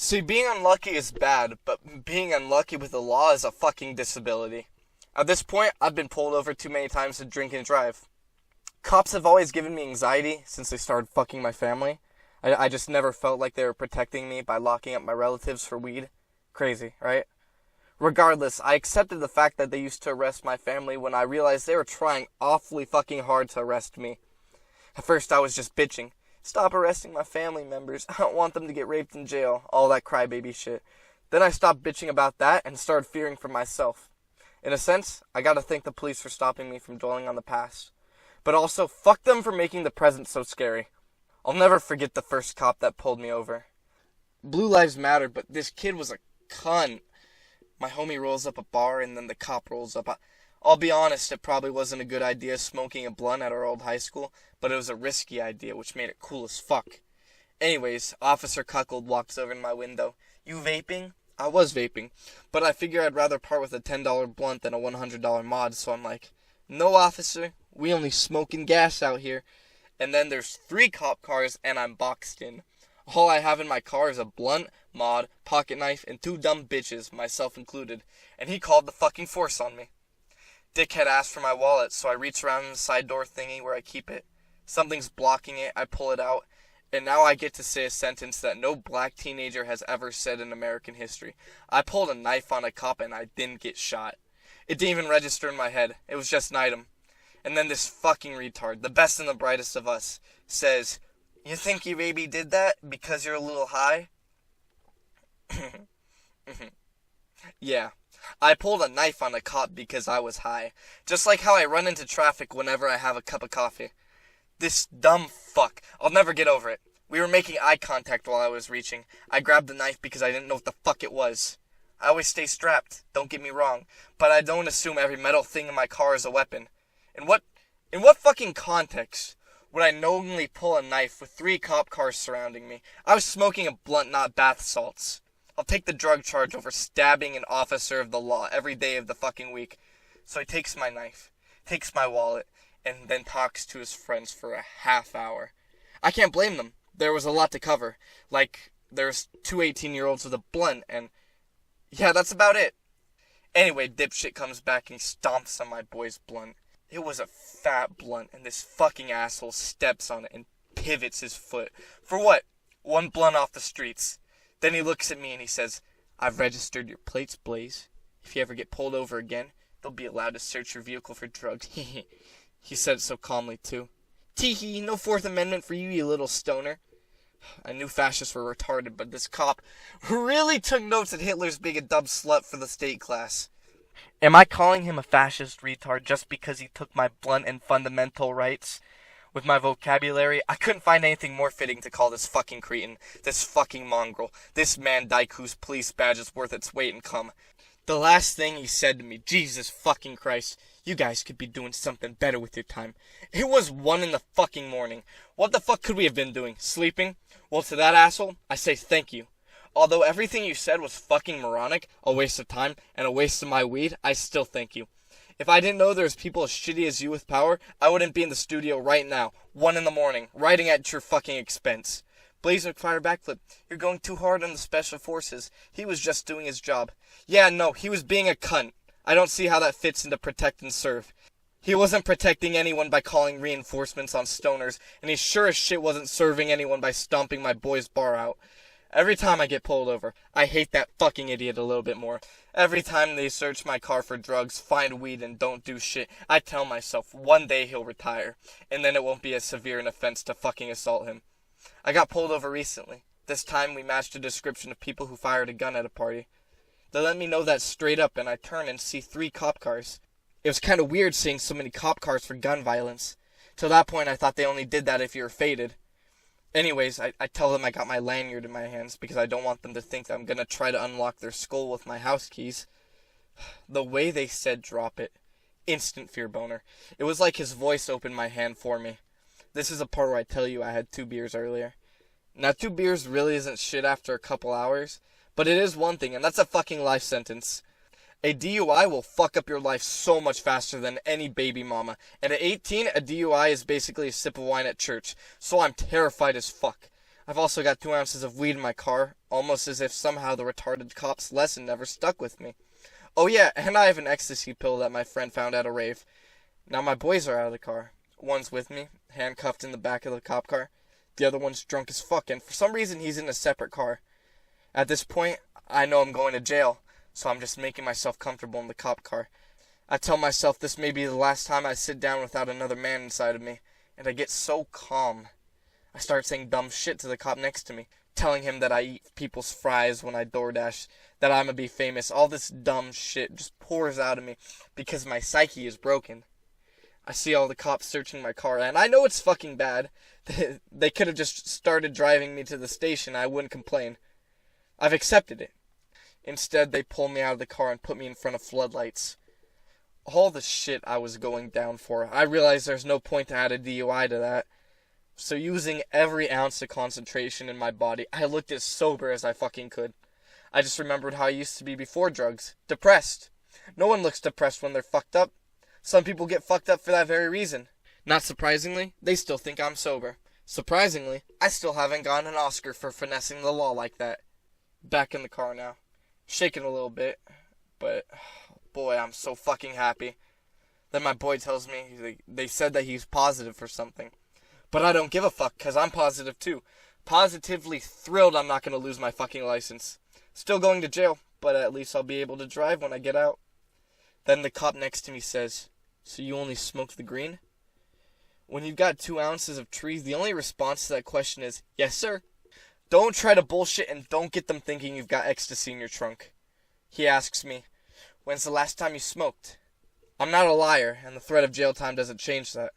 See, being unlucky is bad, but being unlucky with the law is a fucking disability. At this point, I've been pulled over too many times to drink and drive. Cops have always given me anxiety since they started fucking my family. I just never felt like they were protecting me by locking up my relatives for weed. Crazy, right? Regardless, I accepted the fact that they used to arrest my family when I realized they were trying awfully fucking hard to arrest me. At first I was just bitching. Stop arresting my family members. I don't want them to get raped in jail. All that crybaby shit. Then I stopped bitching about that and started fearing for myself. In a sense, I gotta thank the police for stopping me from dwelling on the past. But also, fuck them for making the present so scary. I'll never forget the first cop that pulled me over. Blue lives matter, but this kid was a cunt. My homie rolls up a bar and then the cop rolls up. I'll be honest, it probably wasn't a good idea smoking a blunt at our old high school, but it was a risky idea, which made it cool as fuck. Anyways, Officer Cuckold walks over to my window. You vaping? I was vaping, but I figure I'd rather part with a $10 blunt than a $100 mod, so I'm like, no, officer, we only smoking gas out here. And then there's 3 cop cars and I'm boxed in. All I have in my car is a blunt, mod, pocket knife, and 2 dumb bitches, myself included, and he called the fucking force on me. Dickhead asked for my wallet, so I reach around the side door thingy where I keep it. Something's blocking it, I pull it out, and now I get to say a sentence that no black teenager has ever said in American history. I pulled a knife on a cop and I didn't get shot. It didn't even register in my head, it was just an item. And then this fucking retard, the best and the brightest of us, says, you think you maybe did that because you're a little high? Yeah, I pulled a knife on a cop because I was high. Just like how I run into traffic whenever I have a cup of coffee. This dumb fuck, I'll never get over it. We were making eye contact while I was reaching. I grabbed the knife because I didn't know what the fuck it was. I always stay strapped, don't get me wrong, but I don't assume every metal thing in my car is a weapon. In what fucking context would I knowingly pull a knife with 3 cop cars surrounding me? I was smoking a blunt, not bath salts. I'll take the drug charge over stabbing an officer of the law every day of the fucking week. So he takes my knife, takes my wallet, and then talks to his friends for a half hour. I can't blame them. There was a lot to cover. Like, there's 2 18-year-olds with a blunt, and yeah, that's about it. Anyway, dipshit comes back and he stomps on my boy's blunt. It was a fat blunt, and this fucking asshole steps on it and pivots his foot. For what? 1 blunt off the streets. Then he looks at me and he says, I've registered your plates, Blaze. If you ever get pulled over again, they'll be allowed to search your vehicle for drugs. He said it so calmly, too. Tee-hee, no 4th Amendment for you, you little stoner. I knew fascists were retarded, but this cop really took notes at Hitler's being a dumb slut for the state class. Am I calling him a fascist retard just because he took my blunt and fundamental rights? With my vocabulary, I couldn't find anything more fitting to call this fucking cretin, this fucking mongrel, this man dyke whose police badge is worth its weight in cum. The last thing he said to me, Jesus fucking Christ, you guys could be doing something better with your time. It was 1 in the fucking morning. What the fuck could we have been doing? Sleeping? Well, to that asshole, I say thank you. Although everything you said was fucking moronic, a waste of time, and a waste of my weed, I still thank you. If I didn't know there was people as shitty as you with power, I wouldn't be in the studio right now, 1 in the morning, writing at your fucking expense. Blaze McFirebackflip, you're going too hard on the special forces. He was just doing his job. Yeah, no, he was being a cunt. I don't see how that fits into protect and serve. He wasn't protecting anyone by calling reinforcements on stoners, and he sure as shit wasn't serving anyone by stomping my boy's bar out. Every time I get pulled over, I hate that fucking idiot a little bit more. Every time they search my car for drugs, find weed, and don't do shit, I tell myself one day he'll retire, and then it won't be as severe an offense to fucking assault him. I got pulled over recently. This time we matched a description of people who fired a gun at a party. They let me know that straight up, and I turn and see 3 cop cars. It was kind of weird seeing so many cop cars for gun violence. Till that point I thought they only did that if you were faded. Anyways, I tell them I got my lanyard in my hands because I don't want them to think that I'm gonna try to unlock their skull with my house keys. The way they said drop it. Instant fear boner. It was like his voice opened my hand for me. This is a part where I tell you I had 2 beers earlier. Now 2 beers really isn't shit after a couple hours, but it is one thing, and that's a fucking life sentence. A DUI will fuck up your life so much faster than any baby mama. And at 18, a DUI is basically a sip of wine at church. So I'm terrified as fuck. I've also got 2 ounces of weed in my car, almost as if somehow the retarded cop's lesson never stuck with me. Oh yeah, and I have an ecstasy pill that my friend found at a rave. Now my boys are out of the car. One's with me, handcuffed in the back of the cop car. The other one's drunk as fuck, and for some reason he's in a separate car. At this point, I know I'm going to jail, so I'm just making myself comfortable in the cop car. I tell myself this may be the last time I sit down without another man inside of me, and I get so calm. I start saying dumb shit to the cop next to me, telling him that I eat people's fries when I DoorDash, that I'm gonna be famous. All this dumb shit just pours out of me because my psyche is broken. I see all the cops searching my car, and I know it's fucking bad. They could have just started driving me to the station. I wouldn't complain. I've accepted it. Instead, they pull me out of the car and put me in front of floodlights. All the shit I was going down for, I realized there's no point to add a DUI to that. So using every ounce of concentration in my body, I looked as sober as I fucking could. I just remembered how I used to be before drugs. Depressed. No one looks depressed when they're fucked up. Some people get fucked up for that very reason. Not surprisingly, they still think I'm sober. Surprisingly, I still haven't gotten an Oscar for finessing the law like that. Back in the car now. Shaking a little bit, but boy, I'm so fucking happy. Then my boy tells me they said that he's positive for something. But I don't give a fuck, because I'm positive too. Positively thrilled I'm not going to lose my fucking license. Still going to jail, but at least I'll be able to drive when I get out. Then the cop next to me says, "So you only smoked the green?" When you've got 2 ounces of trees, the only response to that question is, "Yes, sir." Don't try to bullshit and don't get them thinking you've got ecstasy in your trunk. He asks me, "When's the last time you smoked?" I'm not a liar, and the threat of jail time doesn't change that.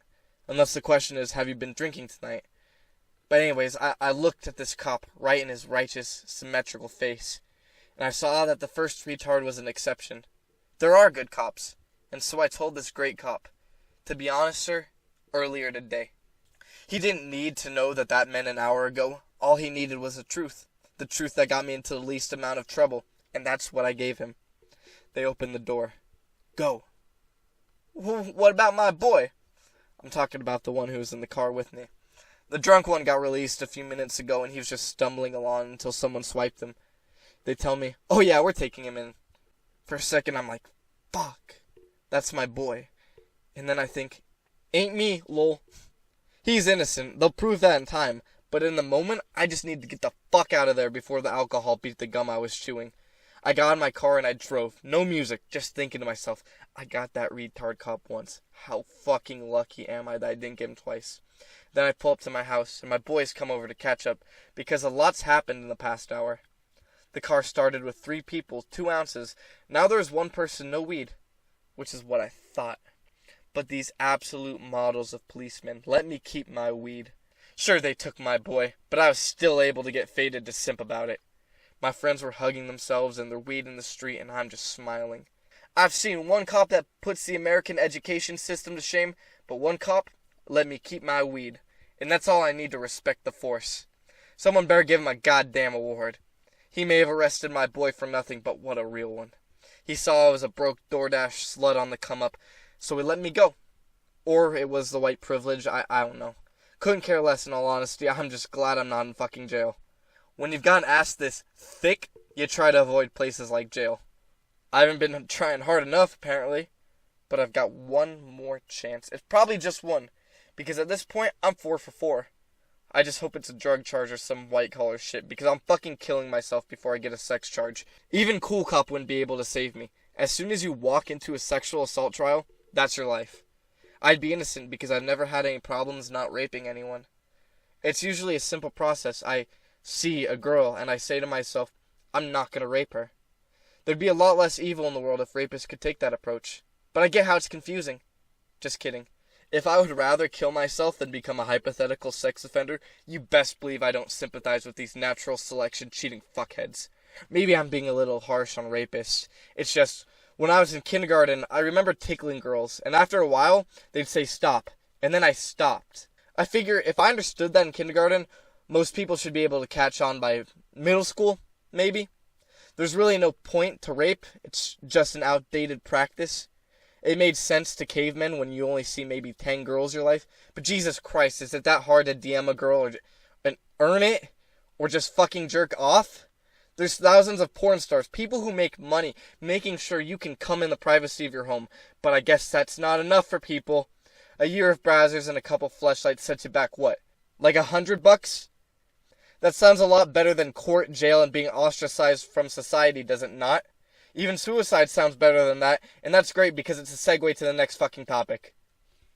Unless the question is, have you been drinking tonight? But anyways, I looked at this cop right in his righteous, symmetrical face, and I saw that the first retard was an exception. There are good cops, and so I told this great cop, "To be honest, sir, earlier today." He didn't need to know that meant an hour ago. All he needed was the truth that got me into the least amount of trouble, and that's what I gave him. They opened the door. "Go." "What about my boy?" I'm talking about the one who was in the car with me. The drunk one got released a few minutes ago, and he was just stumbling along until someone swiped him. They tell me, "Oh yeah, we're taking him in." For a second, I'm like, fuck, that's my boy. And then I think, ain't me, lol. He's innocent. They'll prove that in time. But in the moment, I just need to get the fuck out of there before the alcohol beat the gum I was chewing. I got in my car and I drove. No music, just thinking to myself, I got that retard cop once. How fucking lucky am I that I didn't get him twice. Then I pull up to my house, and my boys come over to catch up, because a lot's happened in the past hour. The car started with 3 people, 2 ounces. Now there's 1 person, no weed. Which is what I thought. But these absolute models of policemen let me keep my weed. Sure, they took my boy, but I was still able to get faded to simp about it. My friends were hugging themselves and their weed in the street, and I'm just smiling. I've seen 1 cop that puts the American education system to shame, but 1 cop let me keep my weed. And that's all I need to respect the force. Someone better give him a goddamn award. He may have arrested my boy for nothing, but what a real one. He saw I was a broke DoorDash slut on the come-up, so he let me go. Or it was the white privilege, I don't know. Couldn't care less, in all honesty. I'm just glad I'm not in fucking jail. When you've got an ass this thick, you try to avoid places like jail. I haven't been trying hard enough, apparently. But I've got 1 more chance. It's probably just 1. Because at this point, I'm 4 for 4. I just hope it's a drug charge or some white-collar shit, because I'm fucking killing myself before I get a sex charge. Even Cool Cop wouldn't be able to save me. As soon as you walk into a sexual assault trial, that's your life. I'd be innocent because I've never had any problems not raping anyone. It's usually a simple process. I see a girl and I say to myself, I'm not going to rape her. There'd be a lot less evil in the world if rapists could take that approach. But I get how it's confusing. Just kidding. If I would rather kill myself than become a hypothetical sex offender, you best believe I don't sympathize with these natural selection cheating fuckheads. Maybe I'm being a little harsh on rapists. It's just, when I was in kindergarten, I remember tickling girls, and after a while, they'd say stop, and then I stopped. I figure if I understood that in kindergarten, most people should be able to catch on by middle school, maybe. There's really no point to rape, it's just an outdated practice. It made sense to cavemen when you only see maybe 10 girls in your life, but Jesus Christ, is it that hard to DM a girl and earn it? Or just fucking jerk off? There's thousands of porn stars, people who make money, making sure you can come in the privacy of your home. But I guess that's not enough for people. A year of browsers and a couple fleshlights sets you back what? Like $100? That sounds a lot better than court, jail, and being ostracized from society, does it not? Even suicide sounds better than that, and that's great because it's a segue to the next fucking topic.